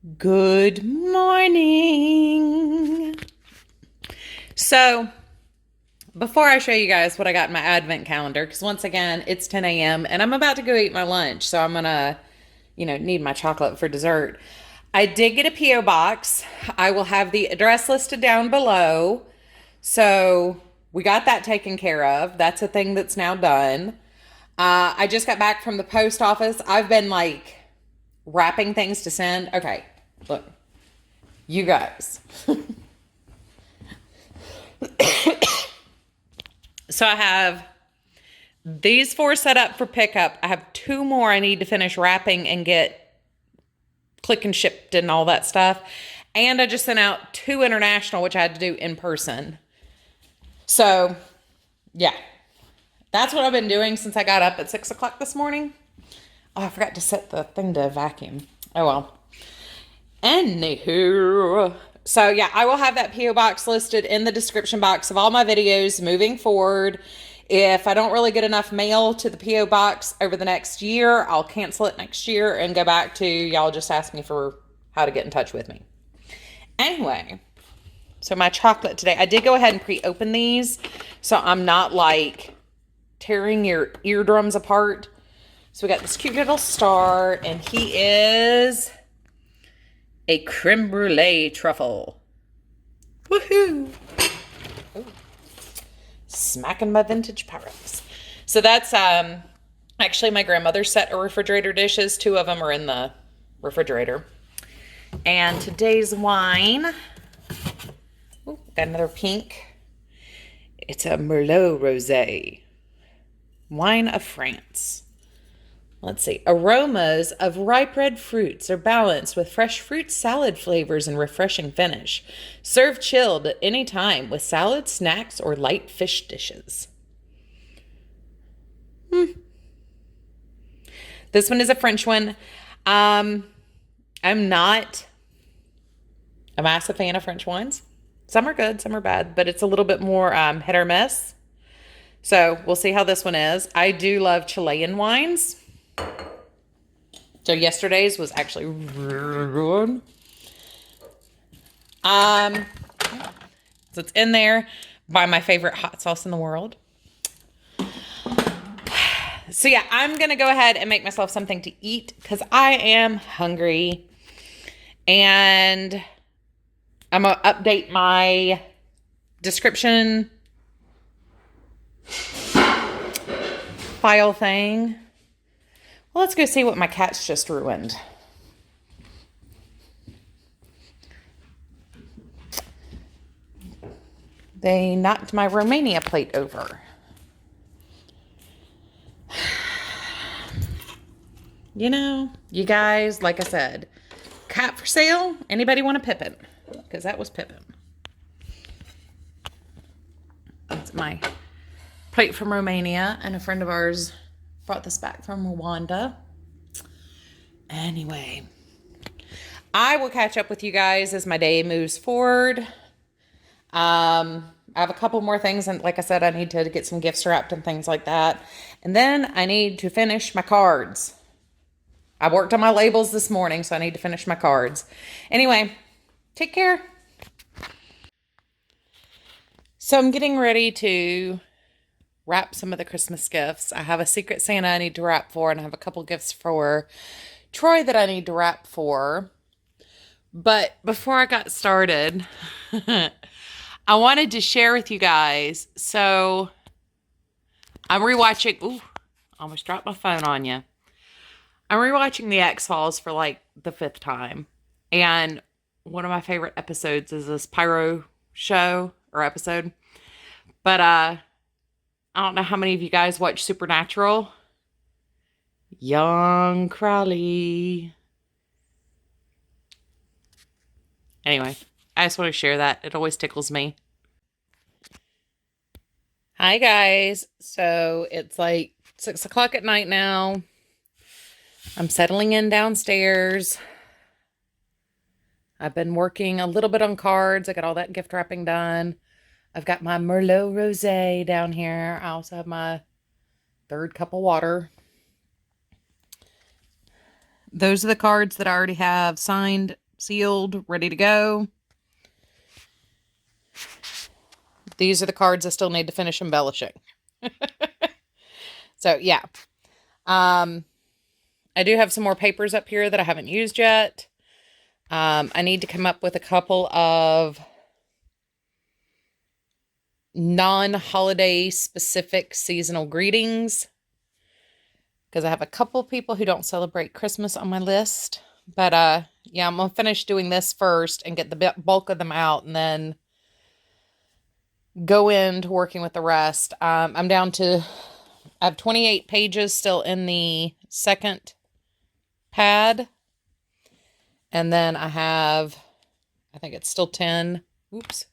Good morning. So, before I show you guys what I got in my advent calendar, because once again, it's 10 a.m. and I'm about to go eat my lunch, so I'm gonna, need my chocolate for dessert. I did get a P.O. box. I will have the address listed down below. So, we got that taken care of. That's a thing that's now done. I just got back from the post office. I've been wrapping things to send. Okay, look, you guys. So I have these 4 set up for pickup. I have 2 more I need to finish wrapping and get click and shipped and all that stuff. And I just sent out 2 international, which I had to do in person. So, yeah. That's what I've been doing since I got up at 6 o'clock this morning. Oh, I forgot to set the thing to vacuum. Oh, well. Anywho. So, yeah, I will have that P.O. box listed in the description box of all my videos moving forward. If I don't really get enough mail to the P.O. box over the next year, I'll cancel it next year and go back to y'all just ask me for how to get in touch with me. Anyway, so my chocolate today, I did go ahead and pre-open these, so I'm not tearing your eardrums apart. So we got this cute little star, and he is a creme brulee truffle. Woohoo! Ooh. Smacking my vintage Pyrex. So that's actually my grandmother's set of refrigerator dishes. 2 of them are in the refrigerator. And today's wine, ooh, got another pink. It's a Merlot Rosé. Wine of France. Let's see. Aromas of ripe red fruits are balanced with fresh fruit salad flavors and refreshing finish. Serve chilled at any time with salad, snacks, or light fish dishes. This one is a French one. I'm not a massive fan of French wines. Some are good, some are bad, but it's a little bit more hit or miss. So we'll see how this one is. I do love Chilean wines. So yesterday's was actually really good. So it's in there by my favorite hot sauce in the world. So yeah, I'm going to go ahead and make myself something to eat because I am hungry. And I'm going to update my description file thing. Well, let's go see what my cats just ruined. They knocked my Romania plate over. You guys, like I said, cat for sale? Anybody want a Pippin? Because that was Pippin. That's my plate from Romania, and a friend of ours brought this back from Rwanda. Anyway, I will catch up with you guys as my day moves forward. I have a couple more things, and like I said, I need to get some gifts wrapped and things like that. And then I need to finish my cards. I worked on my labels this morning, so I need to finish my cards. Anyway, take care. So I'm getting ready to wrap some of the Christmas gifts. I have a Secret Santa I need to wrap for, and I have a couple gifts for Troy that I need to wrap for. But before I got started, I wanted to share with you guys. So I'm rewatching. Ooh, almost dropped my phone on you. I'm rewatching the X-Files for the 5th time. And one of my favorite episodes is this pyro show or episode. But I don't know how many of you guys watch Supernatural. Young Crowley. Anyway, I just want to share that. It always tickles me. Hi, guys. So it's 6 o'clock at night now. I'm settling in downstairs. I've been working a little bit on cards. I got all that gift wrapping done. I've got my Merlot Rosé down here. I also have my 3rd cup of water. Those are the cards that I already have signed, sealed, ready to go. These are the cards I still need to finish embellishing. So, yeah. I do have some more papers up here that I haven't used yet. I need to come up with a couple of non-holiday specific seasonal greetings, because I have a couple people who don't celebrate Christmas on my list. But, yeah, I'm going to finish doing this first and get the bulk of them out, and then go into working with the rest. I'm down to, I have 28 pages still in the second pad. And then I have, I think it's still 10. Oops.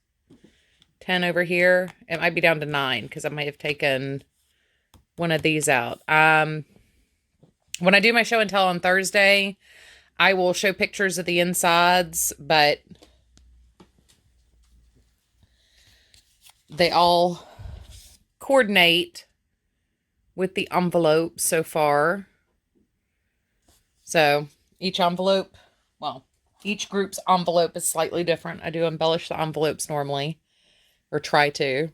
10 over here. It might be down to 9 because I might have taken one of these out. When I do my show and tell on Thursday, I will show pictures of the insides, but they all coordinate with the envelope so far. So each envelope, well, each group's envelope is slightly different. I do embellish the envelopes normally, or try to.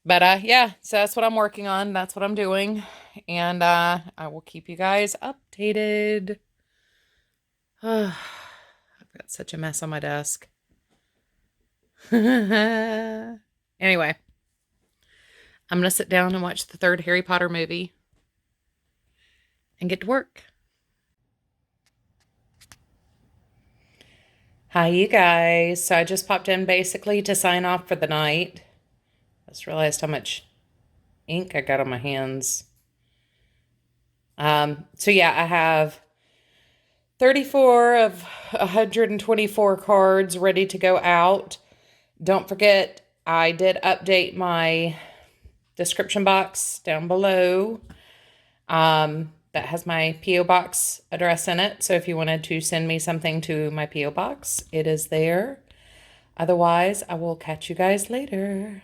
But yeah, so that's what I'm working on. That's what I'm doing. And I will keep you guys updated. I've got such a mess on my desk. Anyway, I'm going to sit down and watch the third Harry Potter movie and get to work. Hi, you guys. So I just popped in basically to sign off for the night. I just realized how much ink I got on my hands. So yeah, I have 34 of 124 cards ready to go out. Don't forget, I did update my description box down below. That has my P.O. box address in it. So if you wanted to send me something to my P.O. box, it is there. Otherwise, I will catch you guys later.